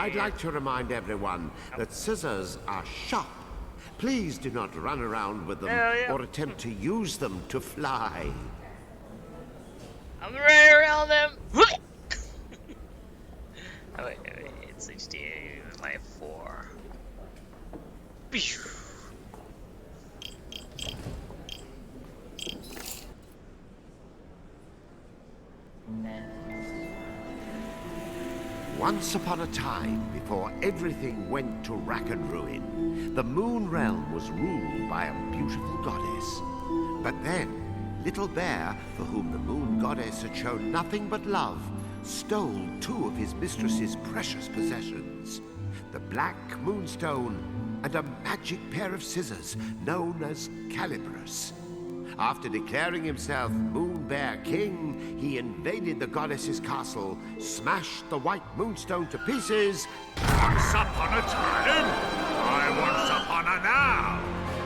I'd like to remind everyone that scissors are sharp. Please do not run around with them or attempt to use them to fly. I'm running around them. Oh, wait, it's HDA, my 4. Once upon a time, before everything went to rack and ruin, the Moon Realm was ruled by a beautiful goddess. But then, Little Bear, for whom the Moon Goddess had shown nothing but love, stole 2 of his mistress's precious possessions, the Black Moonstone and a magic pair of scissors known as Calibris. After declaring himself Moon Bear King, he invaded the goddess's castle, smashed the White Moonstone to pieces. Once upon a time, I once upon a now.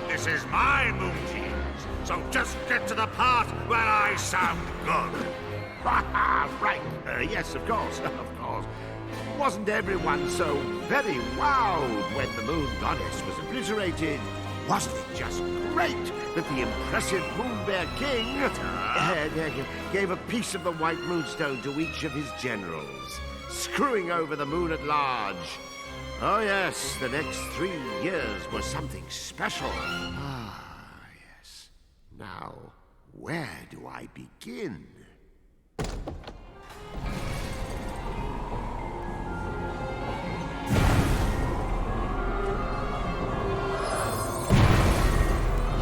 This is my Moon Kings, so just get to the part where I sound good. Right. Yes, of course, of course. Wasn't everyone so very wowed when the Moon Goddess was obliterated? Wasn't it just great that the impressive Moon Bear King gave a piece of the White Moonstone to each of his generals, screwing over the moon at large? Oh yes, the next 3 years was something special. Ah, yes. Now, where do I begin?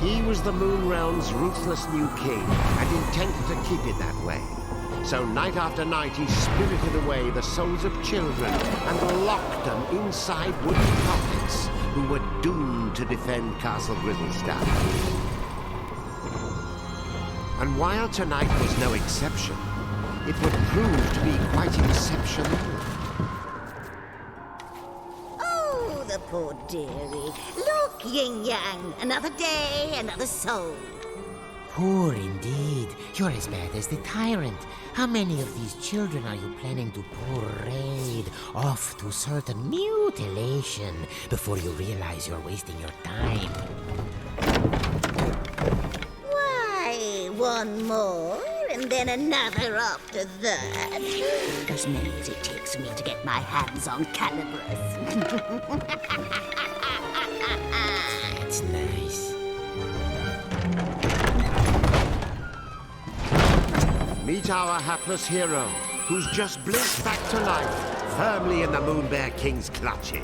He was the Moon Realm's ruthless new king, and intended to keep it that way. So night after night he spirited away the souls of children and locked them inside wooden puppets who were doomed to defend Castle Grizzlestone. And while tonight was no exception, it would prove to be quite exceptional. Oh, the poor dearie. Look, Yin-Yang, another day, another soul. Poor indeed. You're as bad as the tyrant. How many of these children are you planning to parade off to certain mutilation before you realize you're wasting your time? Why, one more, and then another after that. As many as it takes me to get my hands on Calibris. That's nice. Meet our hapless hero, who's just blinked back to life, firmly in the Moon Bear King's clutches.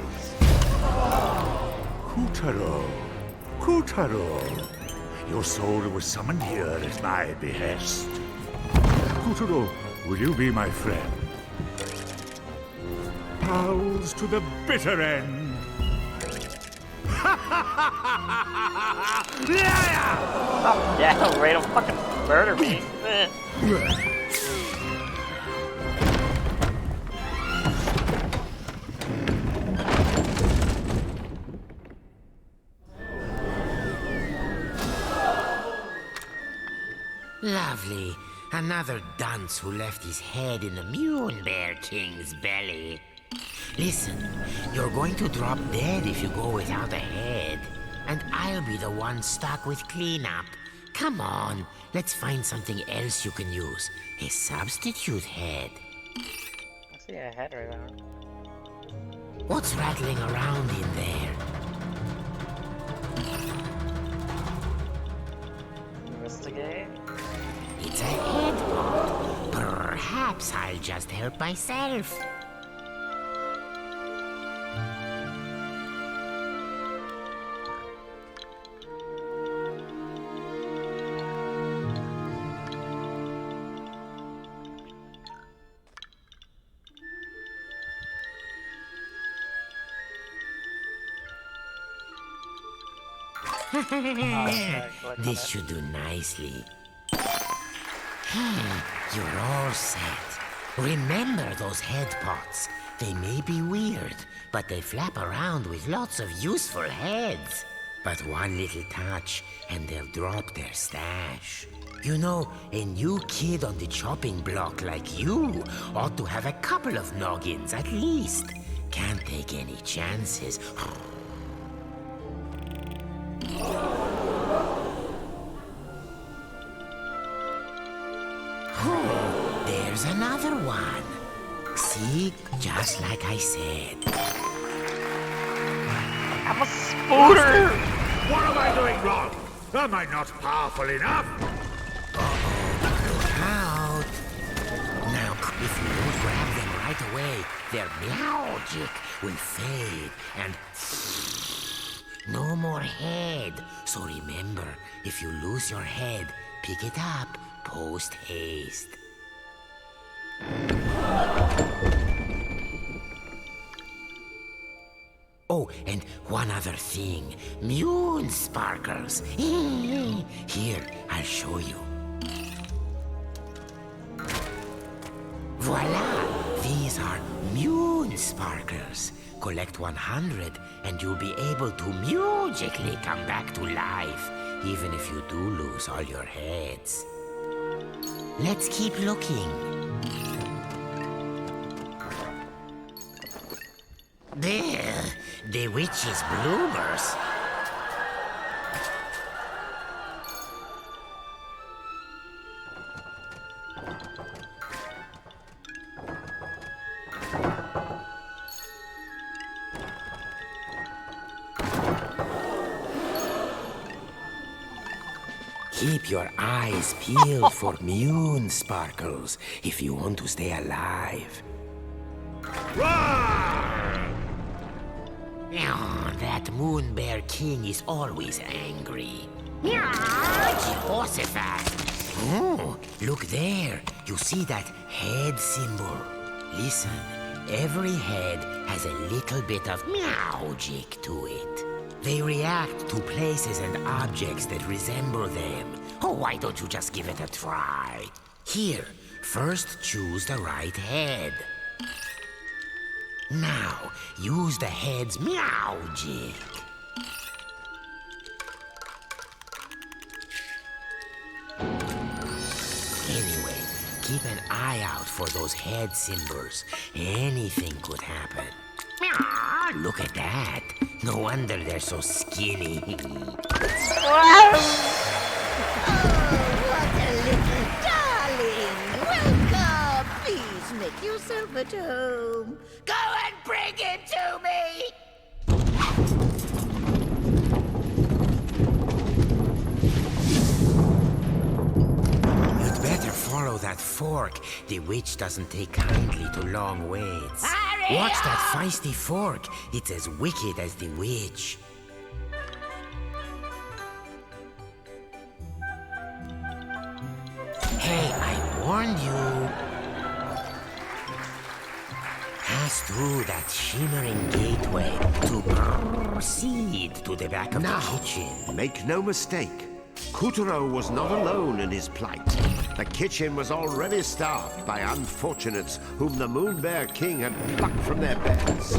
Kutaro, Kutaro. Your soul was summoned here at my behest. Kutaro, will you be my friend? Pals to the bitter end. Oh, yeah, ready to fucking murder me. Lovely. Another dunce who left his head in the Moon Bear King's belly. Listen, you're going to drop dead if you go without a head. And I'll be the one stuck with cleanup. Come on, let's find something else you can use. A substitute head. I see a head right now. What's rattling around in there? Investigate. It's a head pot. Perhaps I'll just help myself. This should do nicely. You're all set. Remember those head pots. They may be weird, but they flap around with lots of useful heads. But one little touch, and they'll drop their stash. You know, a new kid on the chopping block like you ought to have a couple of noggins at least. Can't take any chances. Oh, there's another one. See? Just like I said. I'm a spooter! What am I doing wrong? Am I not powerful enough? Look out! Now, if you don't grab them right away, their magic will fade and no more head. So remember, if you lose your head, pick it up post haste. Oh, and one other thing. Moon sparkles. Here, I'll show you. Voila! These are moon sparkles. Collect 100 and you'll be able to magically come back to life, even if you do lose all your heads. Let's keep looking. There, the witch's bloomers. Keep your eyes peeled for moon sparkles if you want to stay alive. Oh, that moon bear king is always angry. Jehoshaphat! Oh, look there. You see that head symbol? Listen, every head has a little bit of magic to it. They react to places and objects that resemble them. Oh, why don't you just give it a try? Here, first choose the right head. Now, use the head's magic. Anyway, keep an eye out for those head symbols. Anything could happen. Look at that. No wonder they're so skinny. Oh, what a little darling! Welcome! Please make yourself at home. Go and bring him to me! You'd better follow that fork. The witch doesn't take kindly to long waits. Hurry Watch up! that feisty fork. It's as wicked as the witch. Hey, I warned you. Pass through that shimmering gateway to proceed to the back of the kitchen. Make no mistake, Kuturo was not alone in his plight. The kitchen was already staffed by unfortunates whom the Moon Bear King had plucked from their beds.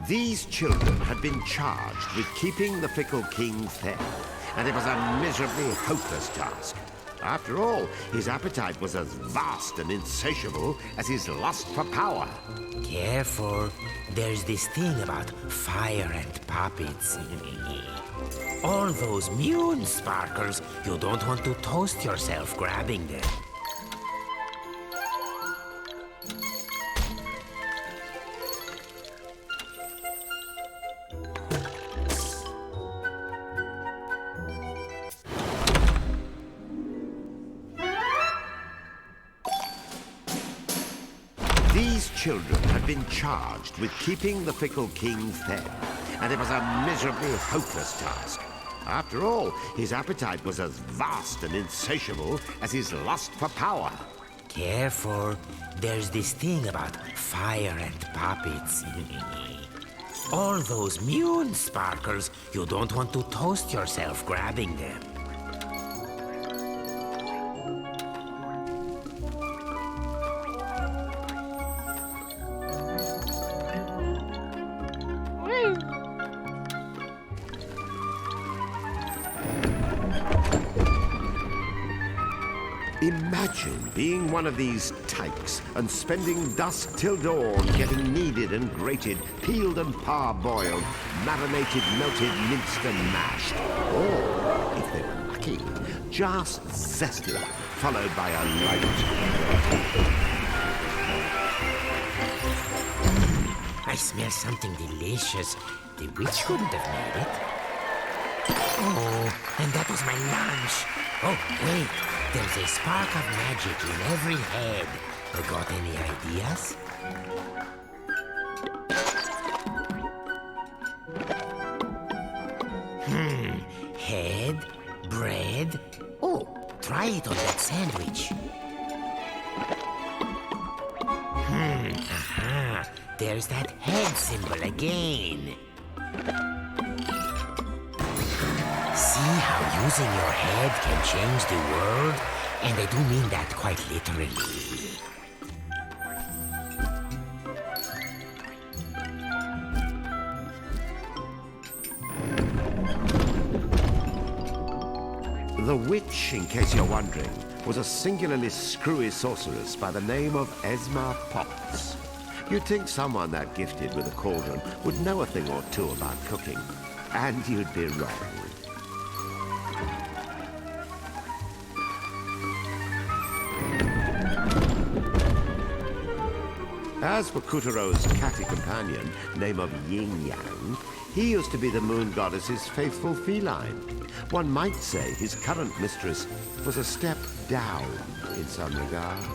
These children had been charged with keeping the fickle king fed, and it was a miserably hopeless task. After all, his appetite was as vast and insatiable as his lust for power. Careful. There's this thing about fire and puppets. All those moon sparkles, you don't want to toast yourself grabbing them. These children had been charged with keeping the fickle king fed, and it was a miserably hopeless task. After all, his appetite was as vast and insatiable as his lust for power. Careful. There's this thing about fire and puppets. All those moon sparkles, you don't want to toast yourself grabbing them. Imagine being one of these tykes and spending dusk till dawn getting kneaded and grated, peeled and parboiled, marinated, melted, minced and mashed. Or, if they were lucky, just zested, followed by a light. I smell something delicious. The witch couldn't have made it. Oh, and that was my lunch. Oh, wait. There's a spark of magic in every head. Got any ideas? Head, bread. Oh, try it on that sandwich. Aha. There's that head symbol again. See how using your head can change the world? And I do mean that quite literally. The witch, in case you're wondering, was a singularly screwy sorceress by the name of Esma Potts. You'd think someone that gifted with a cauldron would know a thing or two about cooking. And you'd be wrong. As for Kutero's catty companion, name of Yin Yang, he used to be the moon goddess's faithful feline. One might say his current mistress was a step down in some regards.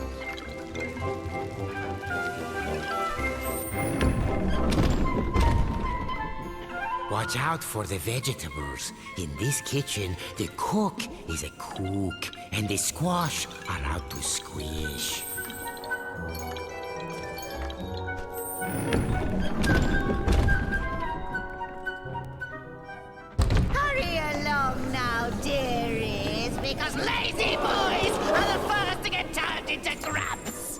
Watch out for the vegetables. In this kitchen, the cook is a cook, and the squash are out to squish. Hurry along now, dearies, because lazy boys are the first to get turned into grubs.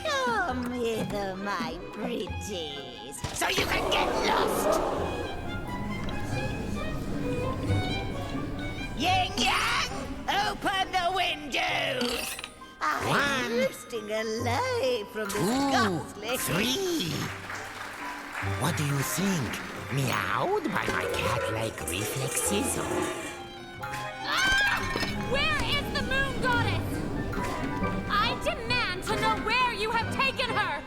Come hither, my pretties, so you can get lost. Yin Yang, open the windows. I'm roosting alive from this ghastly. 3. What do you think? Meowed by my cat-like reflexes? Where is the moon goddess? I demand to know where you have taken her!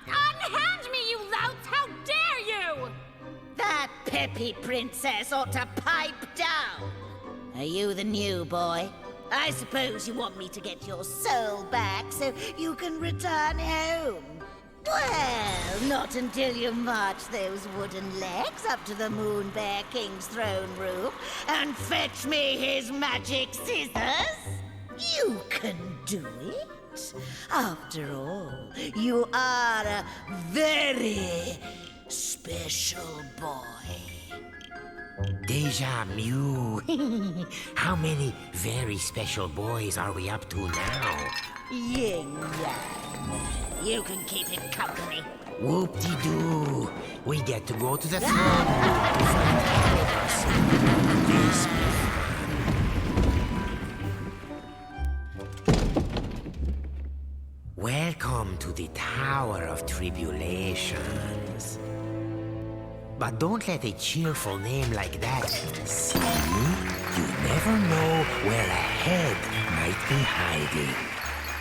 Unhand me, you louts! How dare you! That peppy princess ought to pipe down. Are you the new boy? I suppose you want me to get your soul back so you can return home. Well, not until you march those wooden legs up to the Moon Bear King's throne room and fetch me his magic scissors. You can do it. After all, you are a very special boy. Deja Mew. How many very special boys are we up to now? Yin Yang. You can keep him company. Whoop-de-doo. We get to go to the throne room to find Calibus. This be fun. Welcome to the Tower of Tribulations. But don't let a cheerful name like that. See? You never know where a head might be hiding.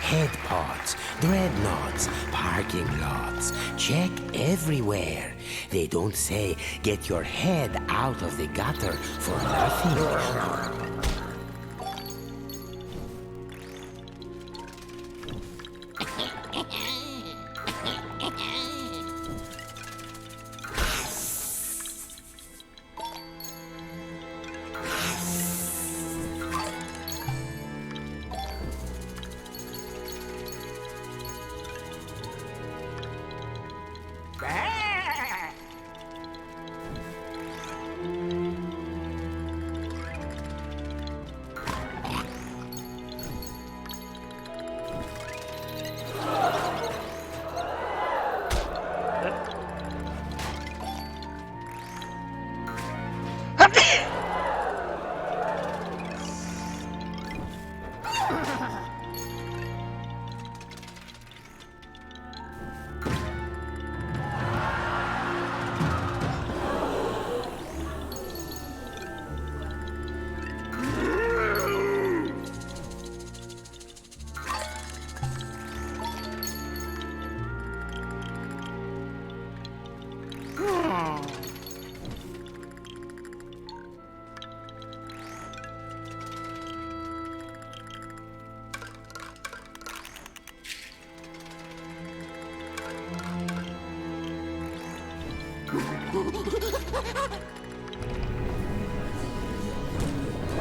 Head pots, dreadnoughts, parking lots. Check everywhere. They don't say get your head out of the gutter for nothing.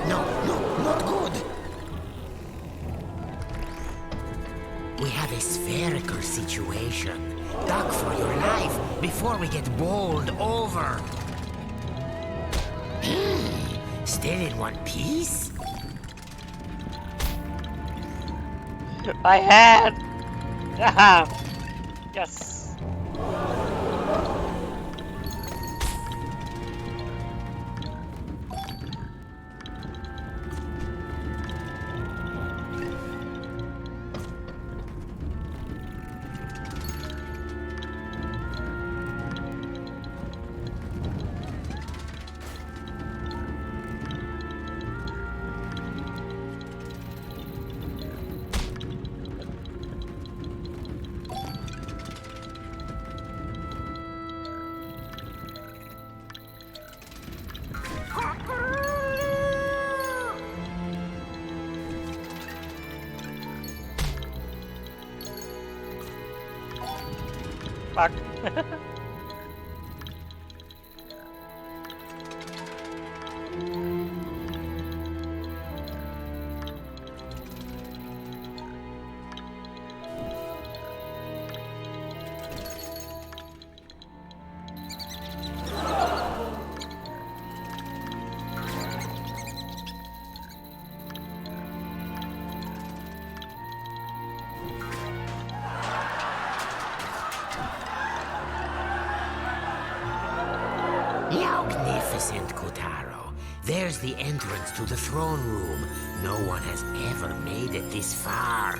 No, not good. We have a spherical situation. Duck for your life before we get bowled over. Still in one piece? My head! Yes! Fuck. Magnificent, Kotaro. There's the entrance to the throne room. No one has ever made it this far.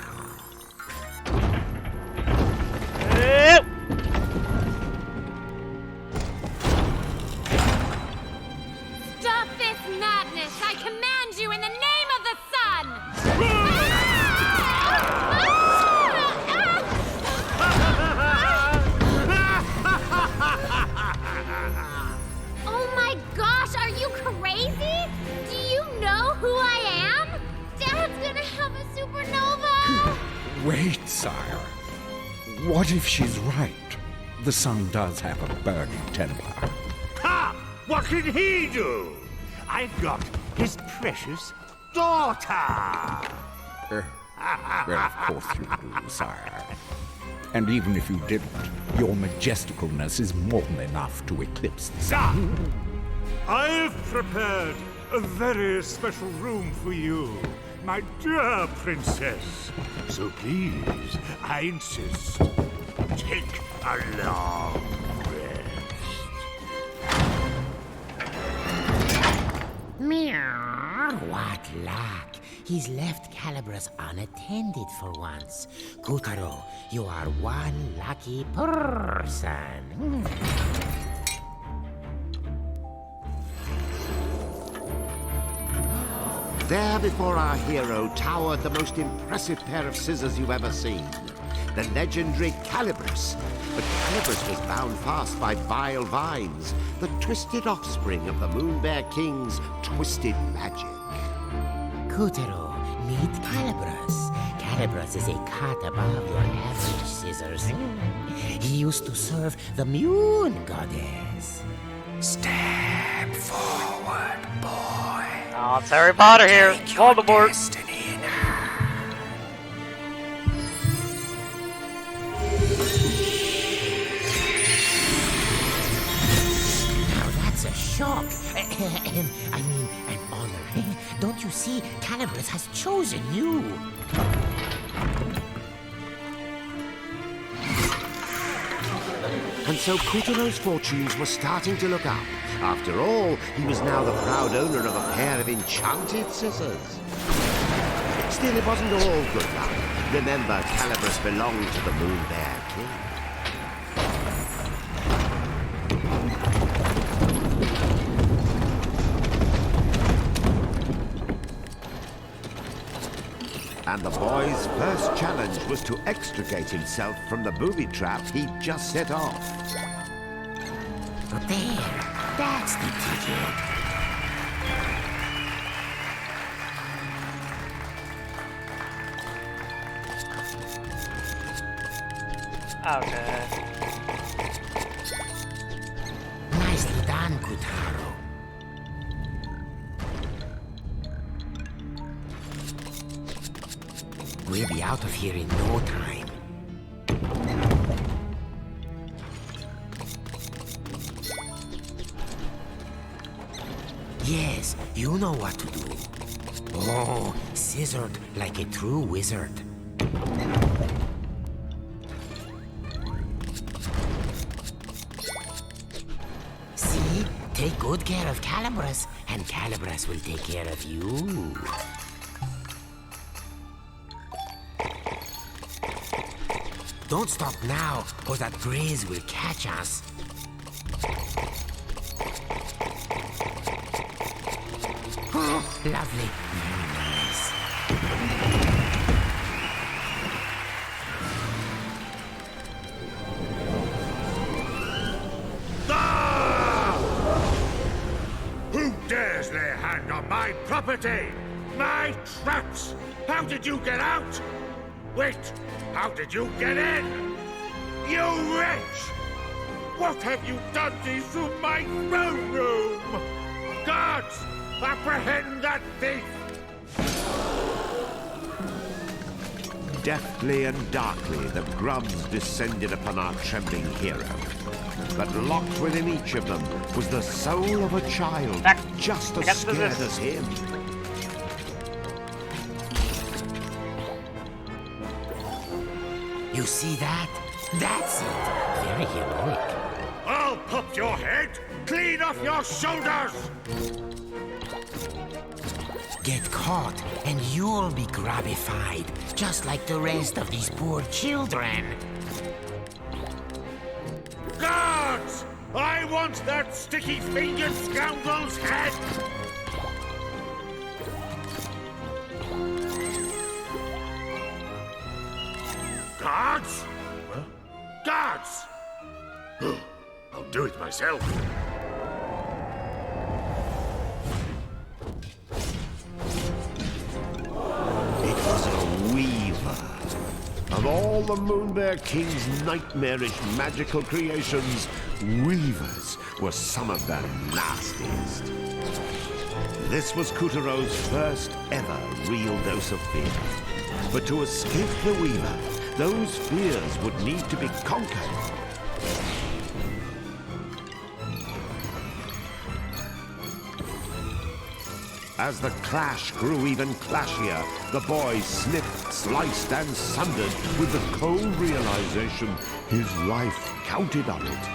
Stop this madness! I command you in the name of the sun! Oh my gosh, are you crazy? Do you know who I am? Dad's gonna have a supernova! Wait, sire. What if she's right? The sun does have a burning temper. Ha! What can he do? I've got his precious daughter! Well, of course you do, sire. And even if you didn't, your majesticalness is more than enough to eclipse the sun. I've prepared a very special room for you, my dear princess. So please, I insist, take a long rest. Meow. What luck. He's left Calibras unattended for once. Kotaro, you are one lucky person. There before our hero towered the most impressive pair of scissors you've ever seen. The legendary Calibras. But Calibras was bound fast by vile vines, the twisted offspring of the Moon Bear King's twisted magic. Kotaro, meet Calibras. Calibras is a cut above your average scissors. He used to serve the Moon Goddess. Step forward, boy. Oh, it's Harry Potter here. Take your Voldemort. destiny in hand. Now that's a shock. I mean, an honor. Don't you see? Calibras has chosen you. And so Kotaro's fortunes were starting to look up. After all, he was now the proud owner of a pair of enchanted scissors. Still, it wasn't all good luck. Remember, Calibras belonged to the Moon Bear King. And the boy's first challenge was to extricate himself from the booby trap he'd just set off. There, that's the ticket. Okay. Nicely Run, Kutaro. We'll be out of here in no time. Yes, you know what to do. Oh, scissored like a true wizard. See? Take good care of Calibras, and Calibras will take care of you. Don't stop now, or that breeze will catch us. Oh, lovely. Very nice. Ah! Who dares lay a hand on my property? My traps! How did you get out? Wait, how did you get in? You wretch! What have you done to my throne room? Guards, apprehend that thief! Deftly and darkly, the grubs descended upon our trembling hero. But locked within each of them was the soul of a child, Back. just as Against the scared resist. as him. You see that? That's it. Very heroic. I'll pop your head clean off your shoulders! Get caught, and you'll be grabified, just like the rest of these poor children. Guards! I want that sticky-fingered scoundrel's head! Guards? Huh? Guards! I'll do it myself. It was a weaver. Of all the Moonbear King's nightmarish magical creations, weavers were some of the nastiest. This was Kutaro's first ever real dose of fear. But to escape the weaver, those fears would need to be conquered. As the clash grew even clashier, the boy snipped, sliced, and sundered with the cold realization his life counted on it.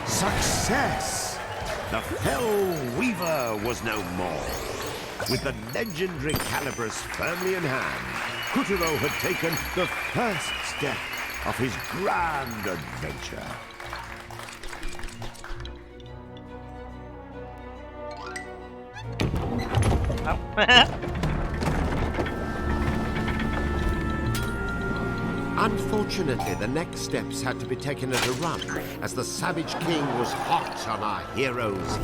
Success! The Fell Weaver was no more. With the legendary Calibras firmly in hand, Kutaro had taken the first step of his grand adventure. Unfortunately, the next steps had to be taken at a run, as the Savage King was hot on our heroes.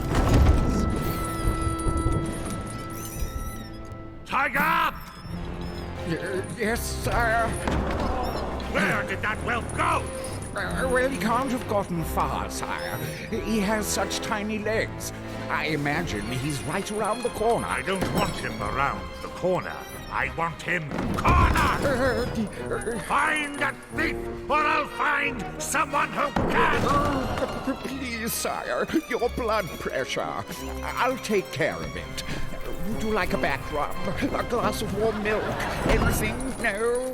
Tiger! Yes, sire. Where did that whelp go? Well, he can't have gotten far, sire. He has such tiny legs. I imagine he's right around the corner. I don't want him around the corner. I want him cornered! Find that thief, or I'll find someone who can! Please, sire, your blood pressure. I'll take care of it. Would you like a back rub? A glass of warm milk? Anything? No?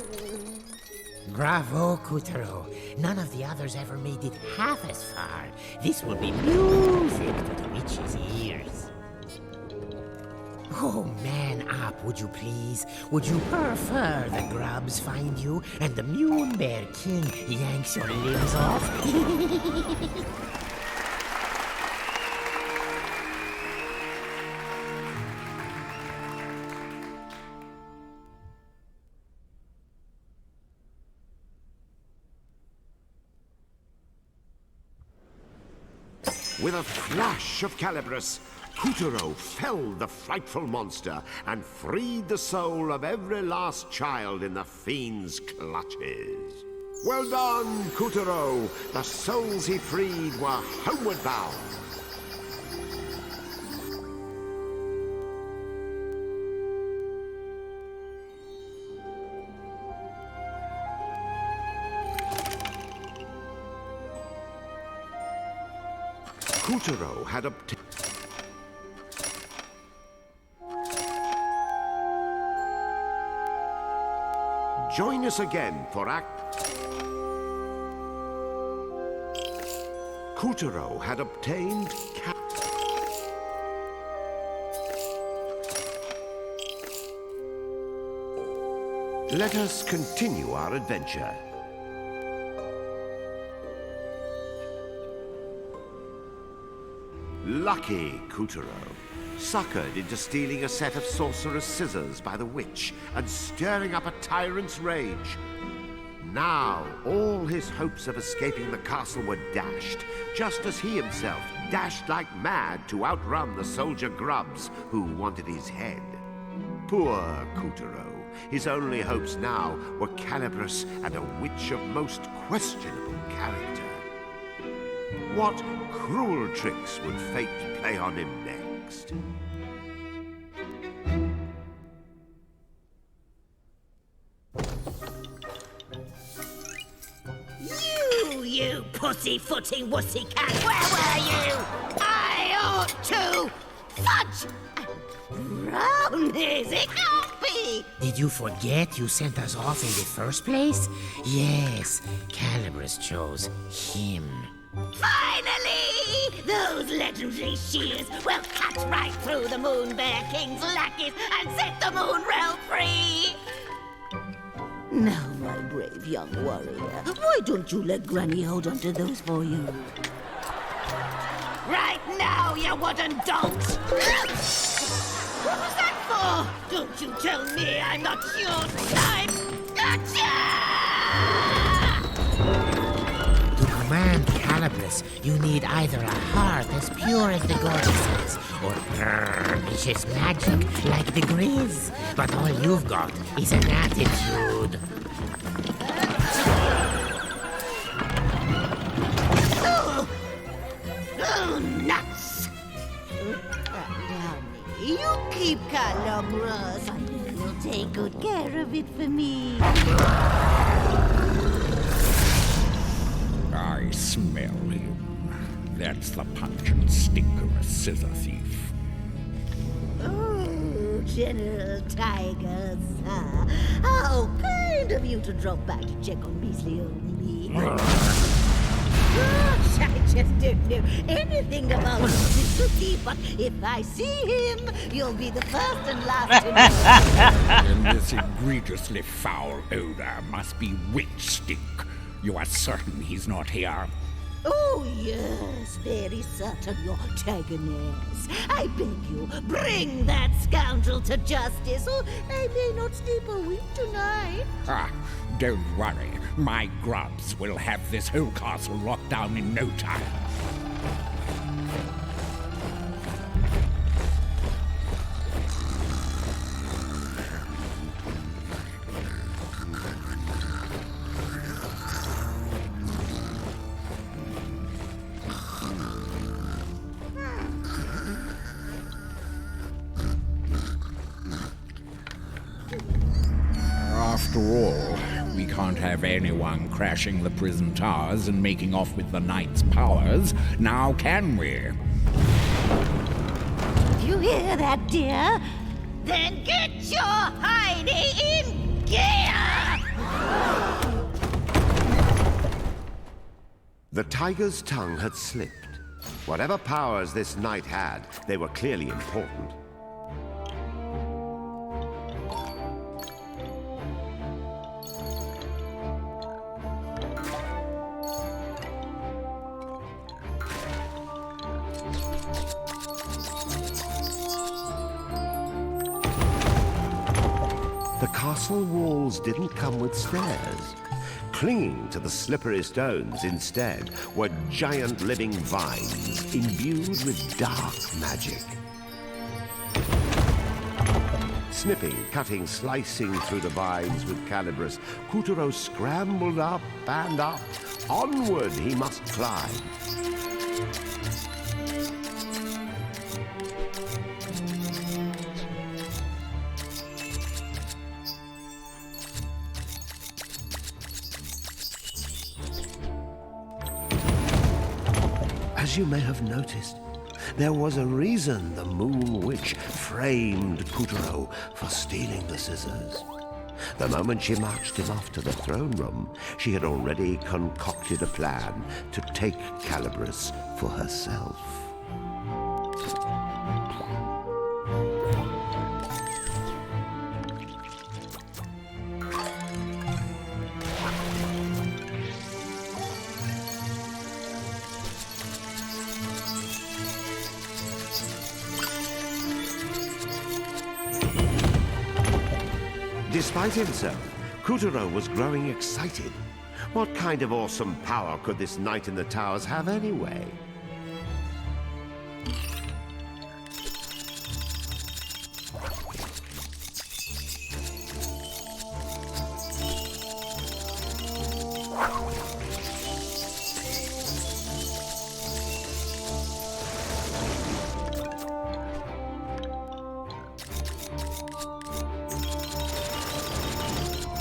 Bravo, Kutaro. None of the others ever made it half as far. This will be music to the witch's ears. Oh, man up, would you please? Would you prefer the grubs find you and the Moonbear King yanks your limbs off? With a flash of Calibras, Kuturo felled the frightful monster and freed the soul of every last child in the fiend's clutches. Well done, Kuturo! The souls he freed were homeward bound. Kuturo had obtained... Join us again for Kuturo had obtained... Let us continue our adventure. Lucky Kuturo, suckered into stealing a set of sorcerer's scissors by the witch and stirring up a tyrant's rage. Now, all his hopes of escaping the castle were dashed, just as he himself dashed like mad to outrun the soldier grubs who wanted his head. Poor Kuturo. His only hopes now were Calibris and a witch of most questionable character. What cruel tricks would fate play on him next? You pussy-footing wussy-cat! Where were you? I ought to... Fudge! Brownies, it can't be! Did you forget you sent us off in the first place? Yes, Calibris chose him. Finally! Those legendary shears will cut right through the Moon Bear King's lackeys and set the Moon Realm free! Now, my brave young warrior, why don't you let Granny hold onto those for you? Right now, you wooden donks! What was that for? Don't you tell me I'm not your type! Gotcha! To command Calibris, you need either a heart as pure as the goddesses, or vicious magic like the Grizz. But all you've got is an attitude. Oh, nuts! You keep Calibris. I know you'll take good care of it for me. I smell him. That's the punch and stink of a scissor thief. Oh, General Tiger, sir. How kind of you to drop by to check on Beasley old me. Gosh, I just don't know anything about this cookie, but if I see him, you'll be the first and last to know. And this egregiously foul odor must be witch stink. You are certain he's not here? Oh, yes, very certain, your Tigeress. I beg you, bring that scoundrel to justice, or I may not sleep a wink tonight. Ah, don't worry. My grubs will have this whole castle locked down in no time. After all, we can't have anyone crashing the prison towers and making off with the knight's powers, now can we? You hear that, dear? Then get your hiney in gear! The tiger's tongue had slipped. Whatever powers this knight had, they were clearly important. The castle walls didn't come with stairs. Clinging to the slippery stones instead were giant living vines imbued with dark magic. Snipping, cutting, slicing through the vines with Calibris, Kuturo scrambled up and up. Onward he must climb. As you may have noticed, there was a reason the Moon Witch framed Kuturo for stealing the scissors. The moment she marched him off to the throne room, she had already concocted a plan to take Calibris for herself. Despite himself, Kuturo was growing excited. What kind of awesome power could this knight in the towers have anyway?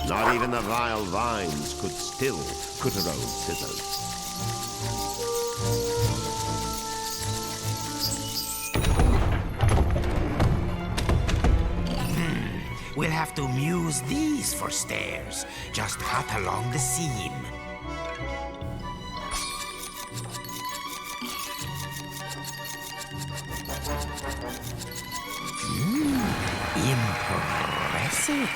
Not even the vile vines could still Kuturo's scissors. We'll have to use these for stairs. Just cut along the seam. Impressive.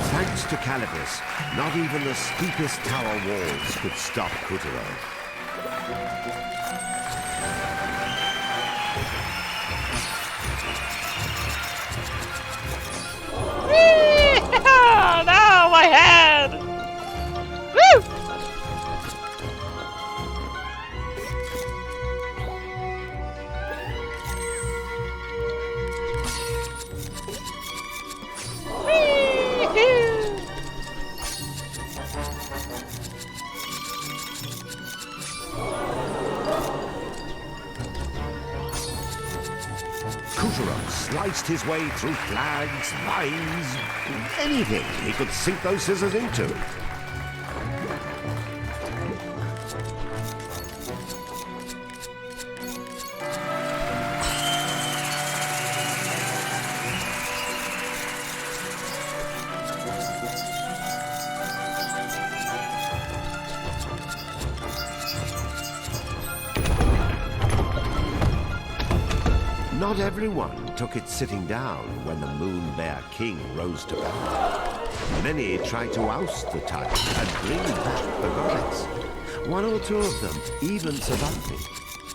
Thanks to Calibris, not even the steepest tower walls could stop Kuturo. No, my head! Woo! Kuturo sliced his way through flags, vines, anything he could sink those scissors into. Not everyone took it sitting down when the Moon Bear King rose to power. Many tried to oust the tyrant and bring back the goddess. One or two of them even survived it.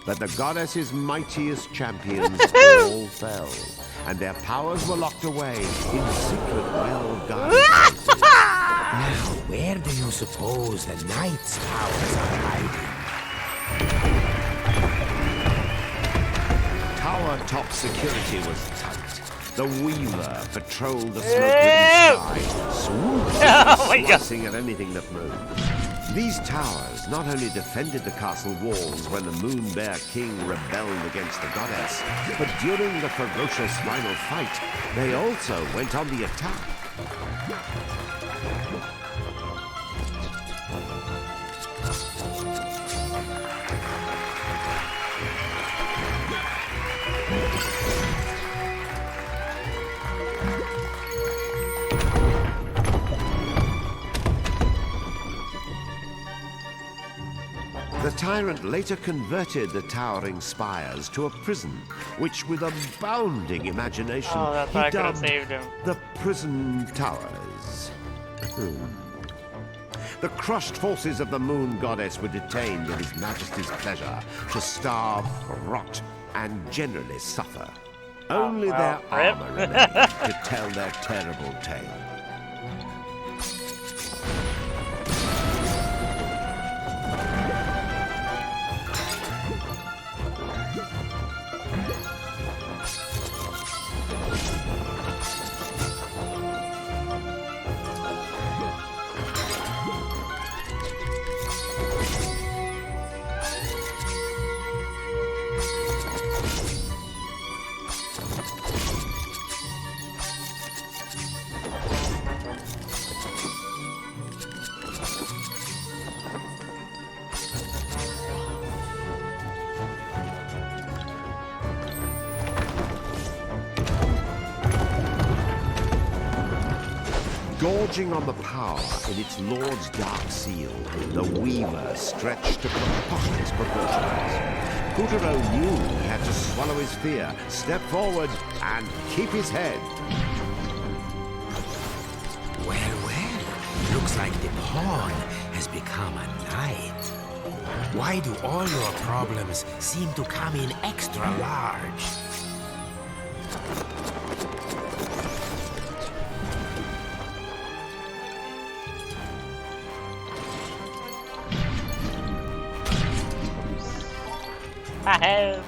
But the goddess's mightiest champions all fell, and their powers were locked away in secret, well-guarded places. Now, where do you suppose the knight's powers are hiding? Tower top security was tight. The Weaver patrolled the smoke-ridden sky, swooping, slicing at anything that moved. These towers not only defended the castle walls when the Moon Bear King rebelled against the goddess, but during the ferocious final fight, they also went on the attack. The tyrant later converted the towering spires to a prison, which with a bounding imagination that's he why I could've dubbed saved him. the Prison Towers. The crushed forces of the Moon Goddess were detained at His Majesty's pleasure to starve, rot, and generally suffer. Only well, their rip. armor remained to tell their terrible tale. Gorging on the power in its lord's dark seal, the Weaver stretched to preposterous proportions. Puppeteer knew he had to swallow his fear, step forward, and keep his head. Well, looks like the pawn has become a knight. Why do all your problems seem to come in extra large? I have.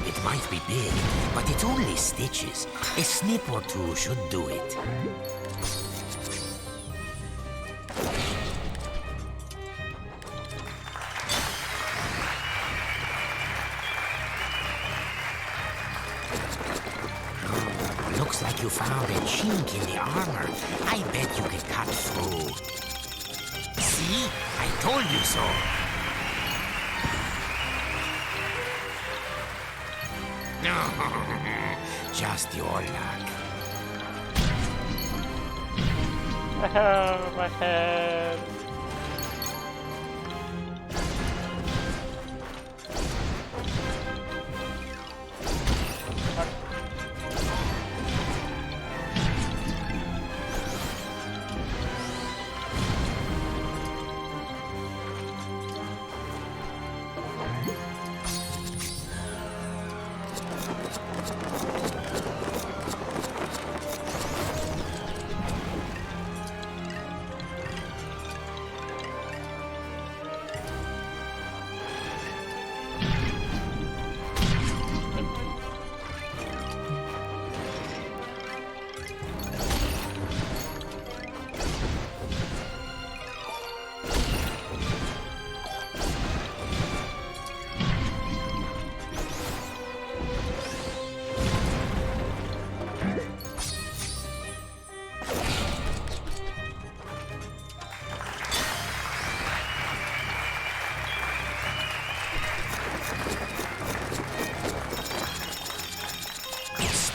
It might be big, but it's only stitches. A snip or two should do it. Looks like you found a chink in the armor. I bet you can cut through. See? I told you so. Just your luck. Oh, my head.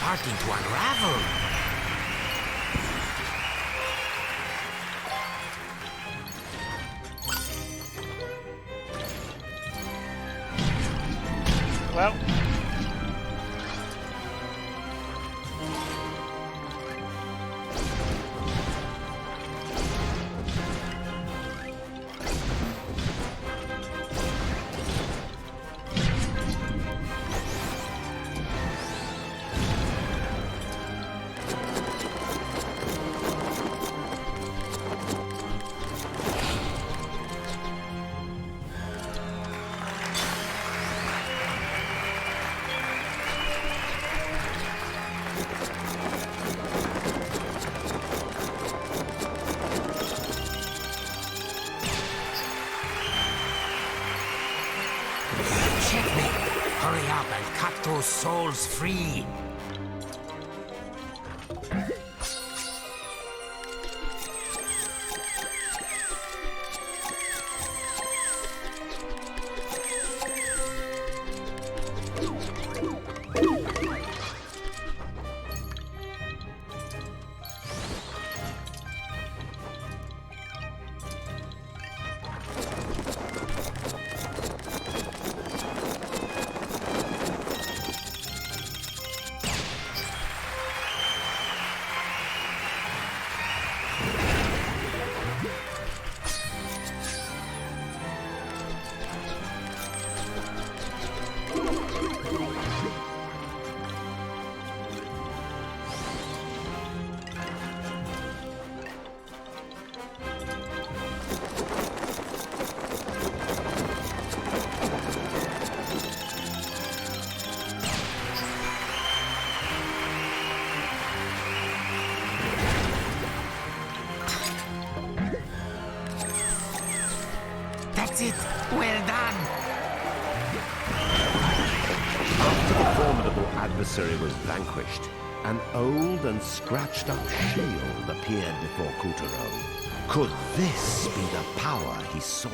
Starting to unravel. Well. Checkmate! Hurry up and cut those souls free! That's it. Well done. After the formidable adversary was vanquished, an old and scratched-up shield appeared before Kuturo. Could this be the power he sought?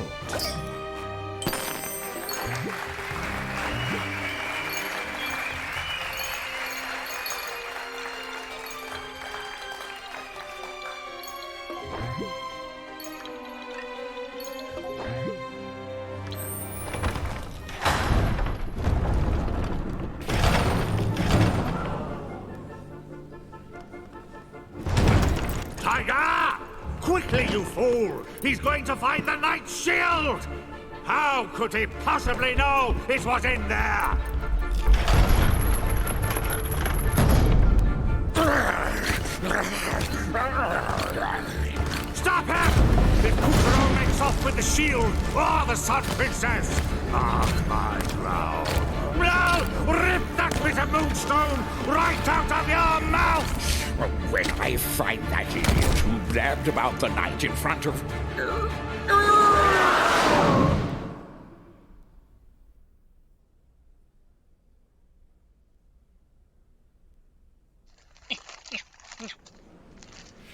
Tiger! Quickly, you fool! He's going to find the Knight's shield! How could he possibly know it was in there? Stop him! If Kuturo makes off with the shield or the Sun Princess, mark my brow. No! Rip that bit of moonstone right out of your mouth! When I find that idiot who blabbed about the night in front of...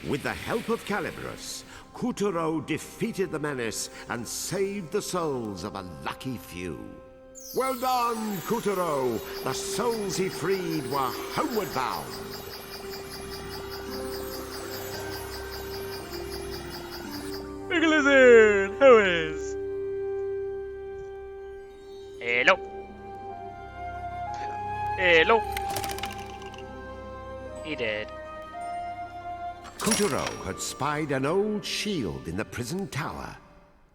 With the help of Calibrus, Kuturo defeated the menace and saved the souls of a lucky few. Well done, Kuturo! The souls he freed were homeward bound. Big Lizard, how is? Hello. Hello. He did. Kuturo had spied an old shield in the prison tower.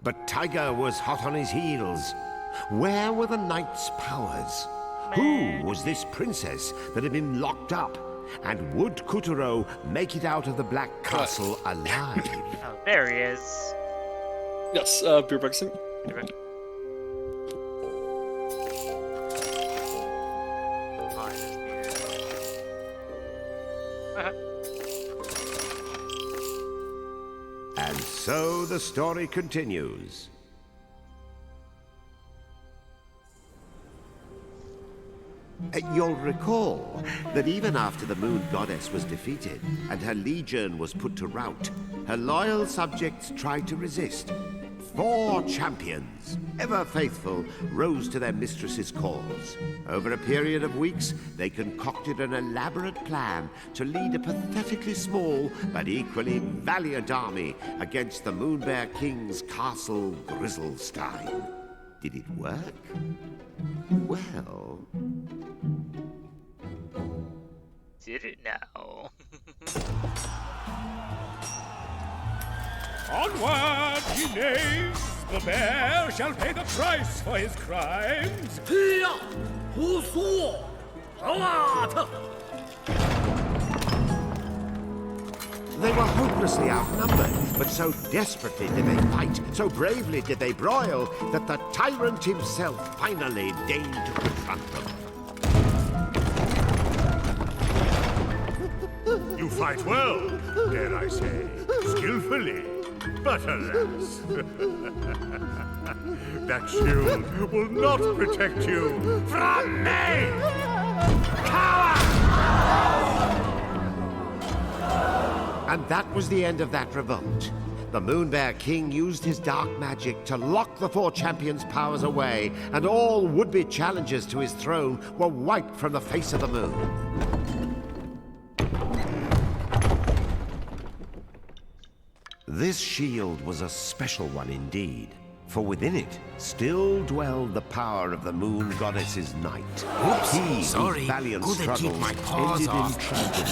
But Tiger was hot on his heels. Where were the knight's powers? Who was this princess that had been locked up? And would Kuturo make it out of the Black Castle alive? Oh, there he is. Yes, beer boxing. And so the story continues. You'll recall that even after the Moon Goddess was defeated and her legion was put to rout, her loyal subjects tried to resist. 4 champions, ever faithful, rose to their mistress's cause. Over a period of weeks, they concocted an elaborate plan to lead a pathetically small but equally valiant army against the Moonbear King's castle Grizzlestein. Did it work? Well... Did it now? Onward, ye knaves! The bear shall pay the price for his crimes! They were hopelessly outnumbered, but so desperately did they fight, so bravely did they broil, that the tyrant himself finally deigned to confront them. You fight well, dare I say, skillfully. But alas, that shield will not protect you from me! Coward! And that was the end of that revolt. The Moonbear King used his dark magic to lock the 4 champions' powers away, and all would-be challengers to his throne were wiped from the face of the moon. This shield was a special one indeed, for within it still dwelled the power of the Moon Goddess's knight. Oops, He, sorry, whose valiant couldn't keep struggles my paws ended off. in tragedy.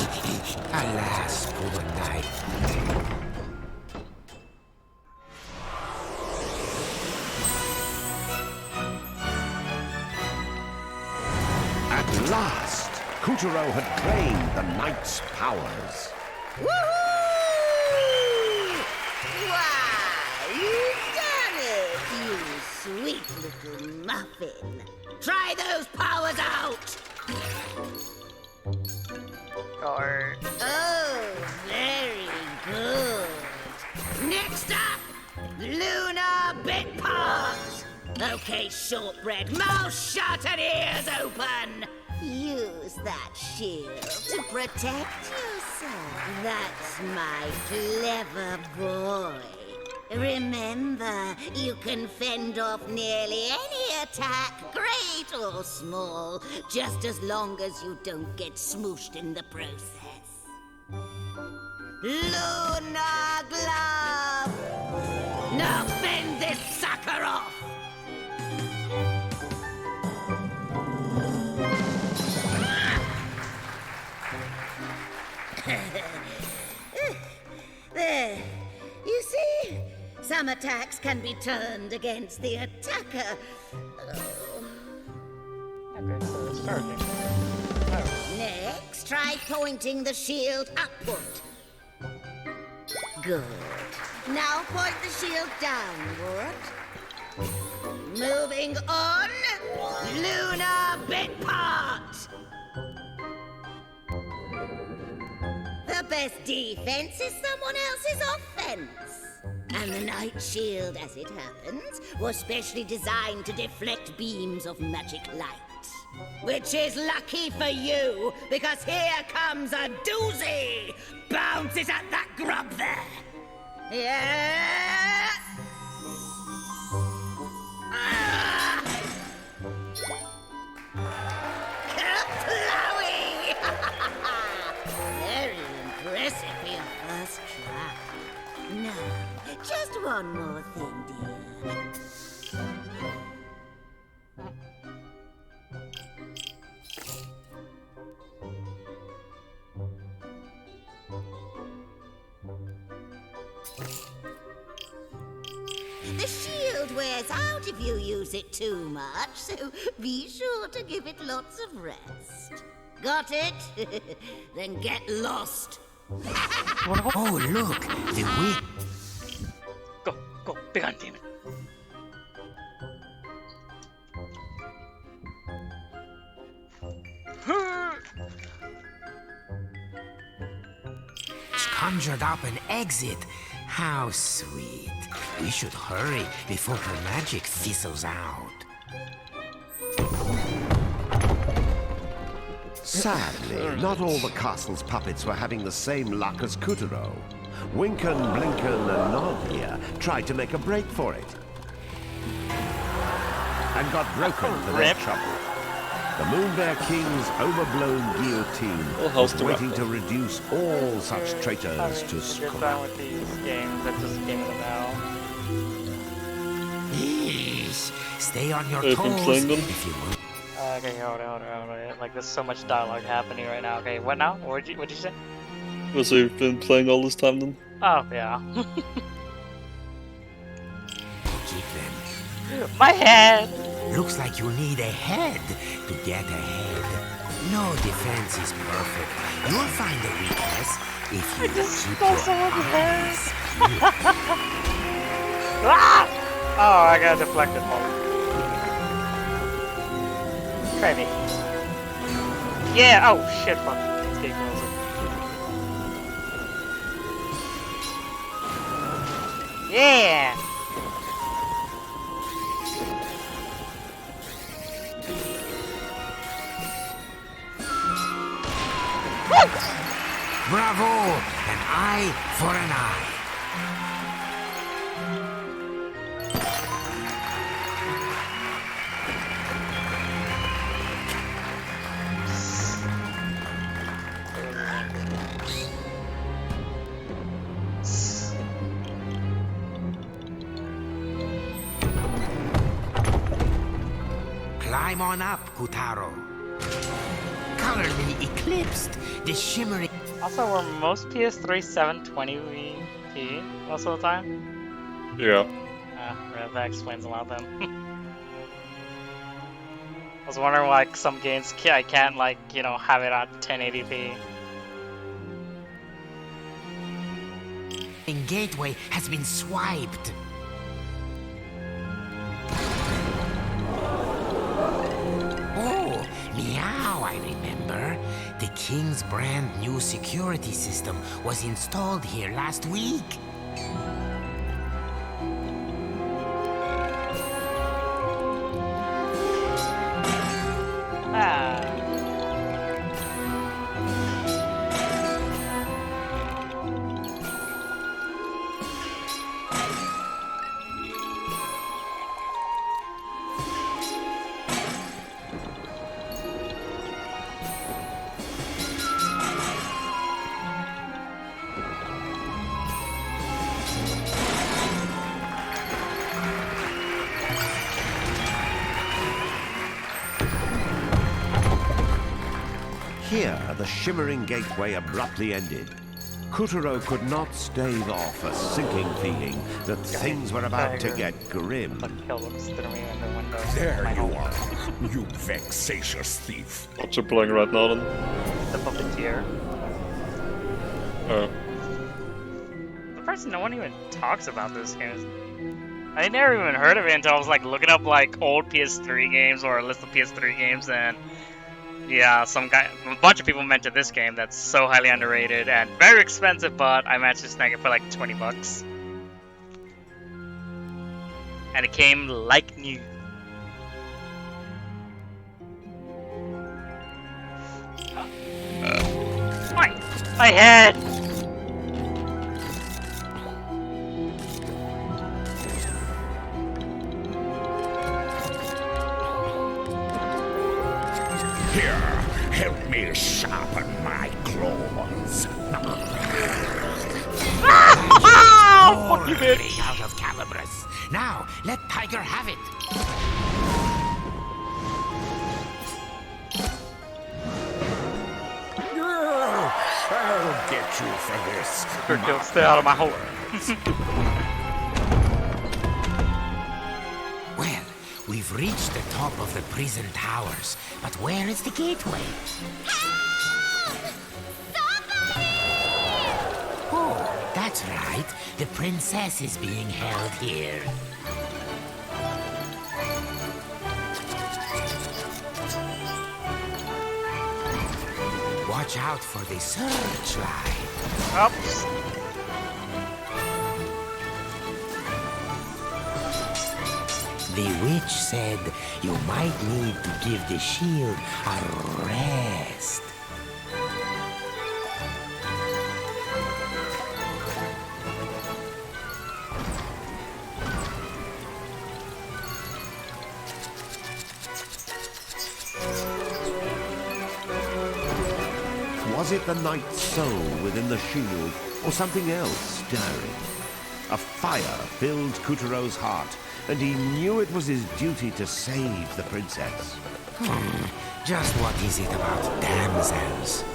Alas, good night. At last, Kuturo had claimed the knight's powers. Woohoo! Why, you've done it, you sweet little muffin. Try those powers out! Or... Oh, very good. Next up, Lunar Bit Parts. Okay, shortbread, mouth shut and ears open! Use that shield to protect yourself. That's my clever boy. Remember, you can fend off nearly any attack, great or small, just as long as you don't get smooshed in the process. Lunar Glove! Now fend this sucker off! There. You see? Some attacks can be turned against the attacker. Okay, so it's charging. Next, try pointing the shield upward. Good. Now point the shield downward. Moving on. Lunar bit part. The best defense is someone else's offense. And the Night Shield, as it happens, was specially designed to deflect beams of magic light. Which is lucky for you, because here comes a doozy! Bounces at that grub there! Yeah! Kerplowing! Very impressive for your first try. Now, just one more thing, dear. The shield wears out if you use it too much, so be sure to give it lots of rest. Got it? Then get lost. Oh, look! The wind. Go, big on demon. Conjured up an exit. How sweet. We should hurry before her magic fizzles out. Sadly, not all the castle's puppets were having the same luck as Kuturo. Winken, Blinken, and Nod here tried to make a break for it. And got broken for their trouble. The Moonbear King's overblown guillotine was waiting to reduce all such traitors to You're done with scrap. these games. That's just game of now. Yeesh. Stay on your Have you been toes playing them? if you will. Okay, hold on. Like, there's so much dialogue happening right now. Okay, what now? What'd you say? So you've been playing all this time then? Oh, yeah. Keep them. My head! Looks like you need a head to get ahead. No defense is perfect. You'll find a weakness if you keep your eyes. Ah! Oh, I got deflected. Try me. Yeah, oh shit, fuck. It's getting closer. Yeah! Bravo! An eye for an eye. Climb on up, Kutaro. Colorly eclipsed, the shimmering... Also, were most PS3 720p most of the time? Yeah. That explains a lot then. I was wondering why some games I can't, like, you know, have it at 1080p. Gateway has been swiped. Oh, meow, I remember. The King's brand new security system was installed here last week. Here, the shimmering gateway abruptly ended. Kuturo could not stave off a sinking feeling that things were about to get grim. There you are, you vexatious thief. What you playing right now then? The Puppeteer. Oh. The person no one even talks about this game. I never even heard of it until I was like looking up like old PS3 games or a list of PS3 games, and yeah, a bunch of people mentioned this game that's so highly underrated and very expensive, but I managed to snag it for like 20 bucks. And it came like new. My head! Here, help me sharpen my claws. Fuck you, bitch! Out of Calibras. Now, let Tiger have it. I'll get you for this. Kill, stay out of my hole. Well, we've reached the top of the prison towers, but where is the gateway? Oh, that's right. The princess is being held here. Watch out for the searchlight. Oops. The witch said you might need to give the shield a rest. Was it the knight's soul within the shield, or something else stirring? A fire filled Kuturo's heart, and he knew it was his duty to save the princess. Just what is it about damsels?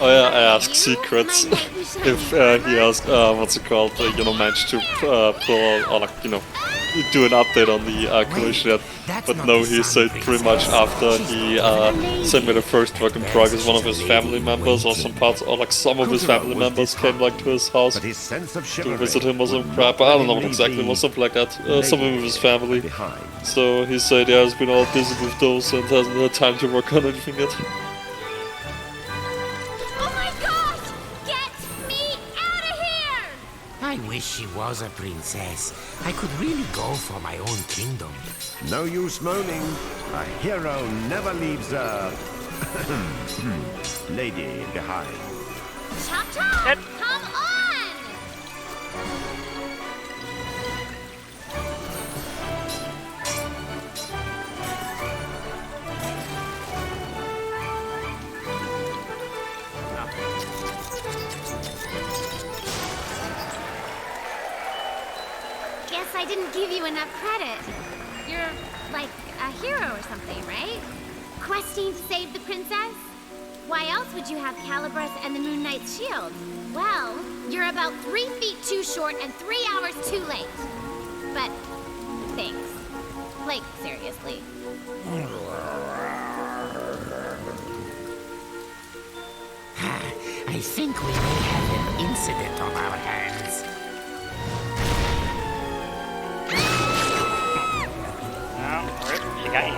Oh yeah, I asked Secrets if he asked, what's it called, managed to pull or like, do an update on the collision yet. But no, he said pretty much after he sent me the first work in progress, one of his family members or some parts, or like some of his family members came like to his house to visit him or some crap. I don't know what exactly, or something like that. Something with his family. So he said, yeah, he's been all busy with those and hasn't had time to work on anything yet. I wish she was a princess. I could really go for my own kingdom. No use moaning. A hero never leaves a lady behind. Chop chop! Come on! Guess I didn't give you enough credit. You're like a hero or something, right? Questing to save the princess? Why else would you have Calibras and the Moon Knight's shield? Well, you're about 3 feet too short and 3 hours too late. But thanks. Like, seriously. I think we may have an incident on our hands. Oh, she got you.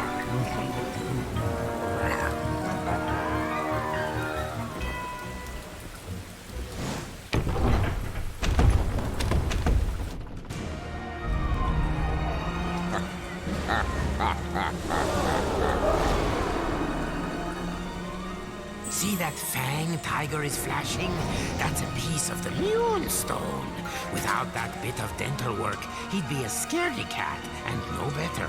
See that fang tiger is flashing? That's a piece of the Moonstone. Without that bit of dental work, he'd be a scaredy cat and no better.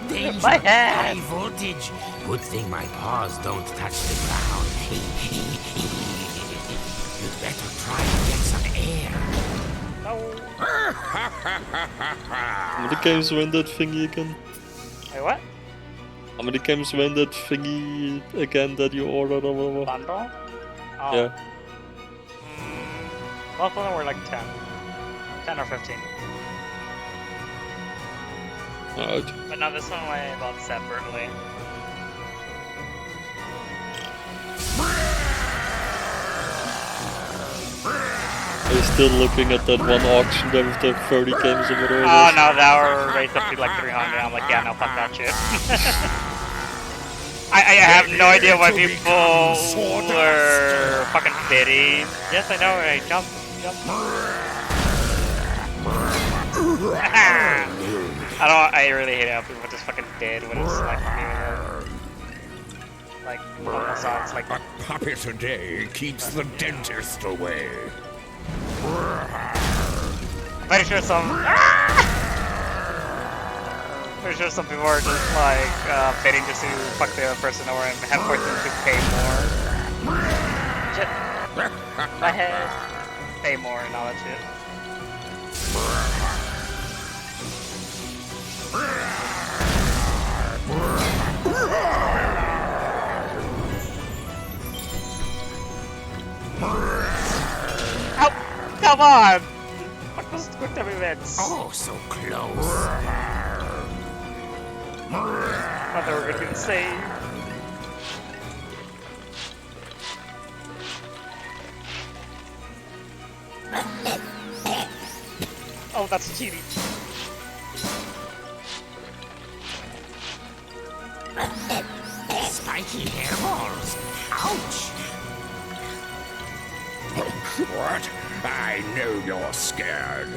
Danger, My head! high voltage. Good thing my paws don't touch the ground. You'd better try and get some air. How many games were in that thingy again? Wait, what? How many games were in that thingy again that you ordered or whatever? Bundle? Oh. Yeah. Both of them were like 10. 10 or 15. Alright. But no, this one I bought separately. Are you still looking at that one auction there with the 30 games or whatever? Oh no, that were raised up to like 300. I'm like, yeah, no, fuck that shit. I have no idea why people were fucking bidding. Yes, I know, right? Jump. I really hate how people just fucking bid when it's like like almost all, it's like A puppet today keeps the dentist away. pretty sure some people are just like bidding just to fuck the other person over and have forced them to pay more. Shit. My head. Pay more and all that shit. Oh, come on! What was with every events? Oh, so close. I thought they were gonna be the same. Oh, that's cheating. Spiky hairballs. Ouch. What? I know you're scared.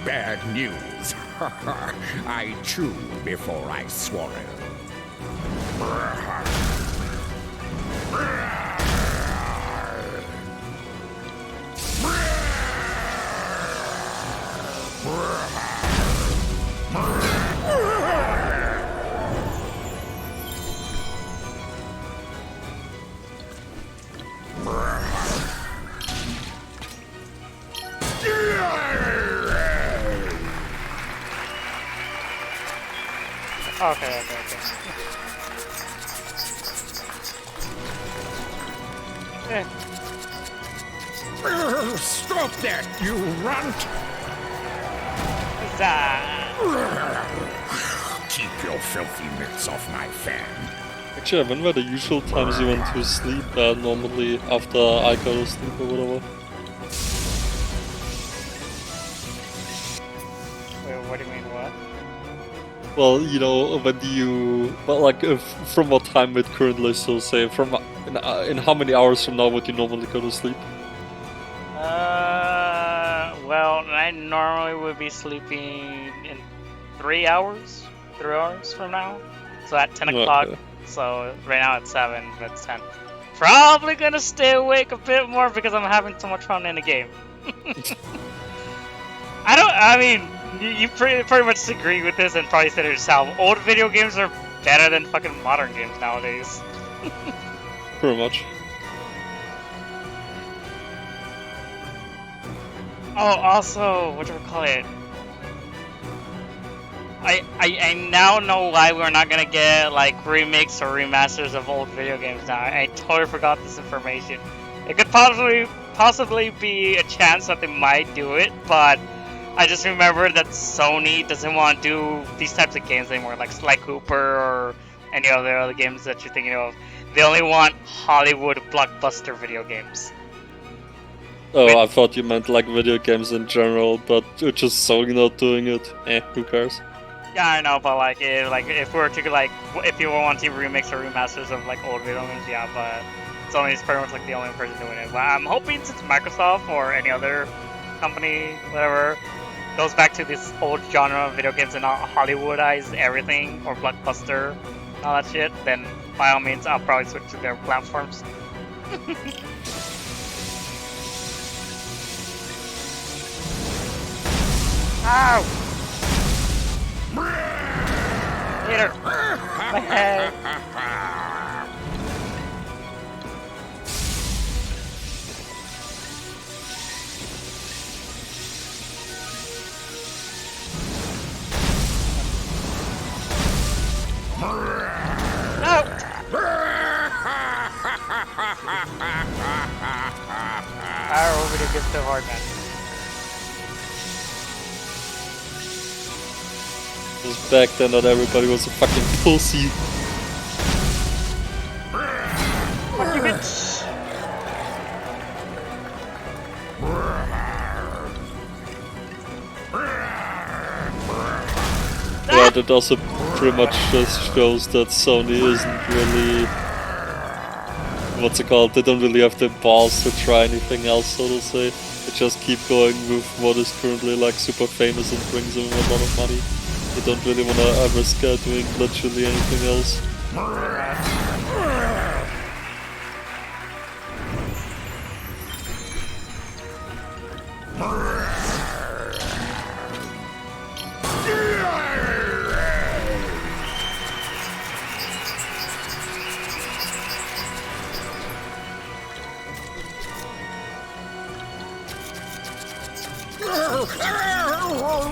Bad news. I chewed before I swallowed. Okay. Stop that, you runt! Keep your filthy mitts off my fan. Actually, when were the usual times you went to sleep normally after I go to sleep or whatever? Wait, what do you mean, what? Well, you know, when do you... Well, like, from what time it currently, so say, from in how many hours from now would you normally go to sleep? Well, I normally would be sleeping in 3 hours? 3 hours from now? So at 10 o'clock. Okay. So right now it's 7, but it's 10. Probably gonna stay awake a bit more because I'm having so much fun in the game. I mean, you pretty much agree with this and probably said it yourself. Old video games are better than fucking modern games nowadays. Pretty much. Oh, also, whatchamacallit? I now know why we're not gonna get like remakes or remasters of old video games now. I totally forgot this information. It could possibly be a chance that they might do it, but I just remember that Sony doesn't want to do these types of games anymore, like Sly Cooper or any other games that you're thinking of. They only want Hollywood blockbuster video games. Oh, I thought you meant like video games in general, but just Sony not doing it. Who cares? Yeah, I know, but like if we were to like if you want to remix or remasters of like old video games, yeah, but Sony's pretty much like the only person doing it. But I'm hoping since Microsoft or any other company, whatever, goes back to this old genre of video games and not Hollywoodize everything or blockbuster and all that shit, then by all means I'll probably switch to their platforms. Ow! Later! My head! No! Fire over to get so hard, man. Because back then not everybody was a fucking pussy. Fuck you, bitch! Yeah, that also pretty much just shows that Sony isn't really... What's it called? They don't really have the balls to try anything else, so to say. They just keep going with what is currently like super famous and brings them a lot of money. They don't really want to risk doing literally anything else.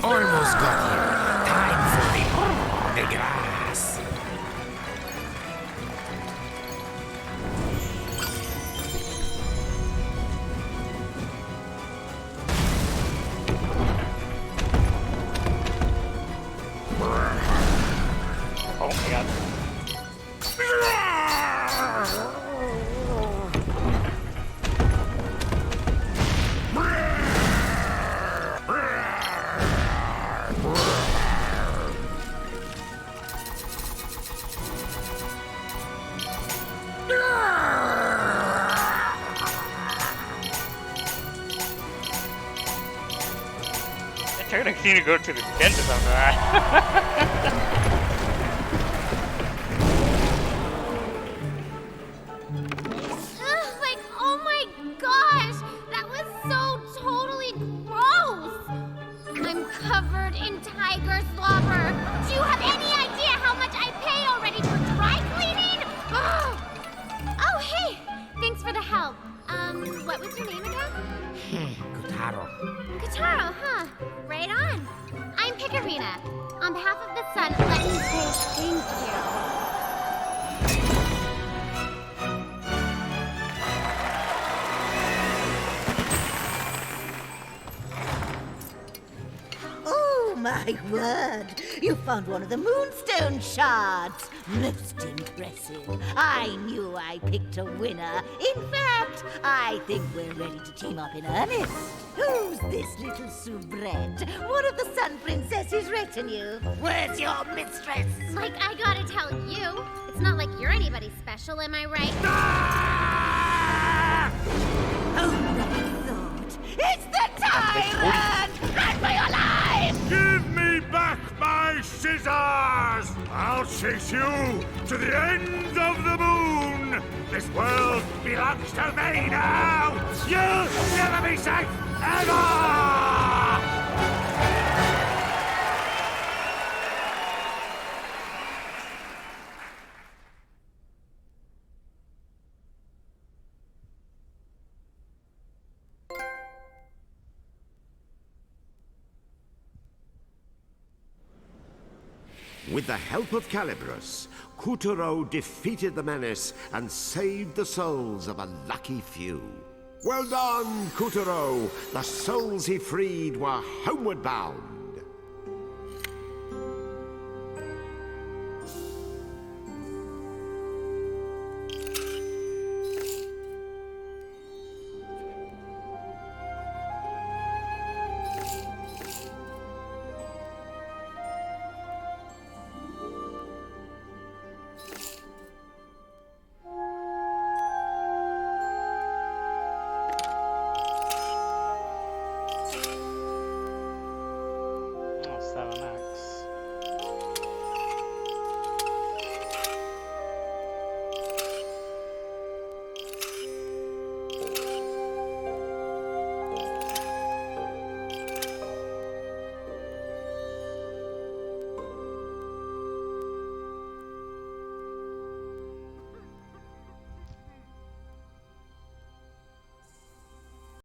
Almost got here. Time for the grass. Oh my god. I need to go to the dentist after that. Like, oh my gosh, that was so totally gross. I'm covered in tiger slobber. Do you have any idea how much I paid already for dry cleaning? Ugh. Oh, hey, thanks for the help. What was your name again? Kotaro. Kotaro, huh? Right on. I'm Picarina. On behalf of the sun, let me say thank you. Oh, my word! You found one of the moonstone shards! Most impressive. I knew I picked a winner. In fact, I think we're ready to team up in earnest. Who's this little soubrette? One of the Sun Princess's retinue. Where's your mistress? Like, I gotta tell you, it's not like you're anybody special, am I right? Oh, right thought. It's the tyrant! Run for your life! Give me back my scissors! I'll chase you to the end of the moon! This world belongs to me now! You'll never be safe ever! With the help of Calibros, Kuturo defeated the menace and saved the souls of a lucky few. Well done, Kuturo! The souls he freed were homeward bound.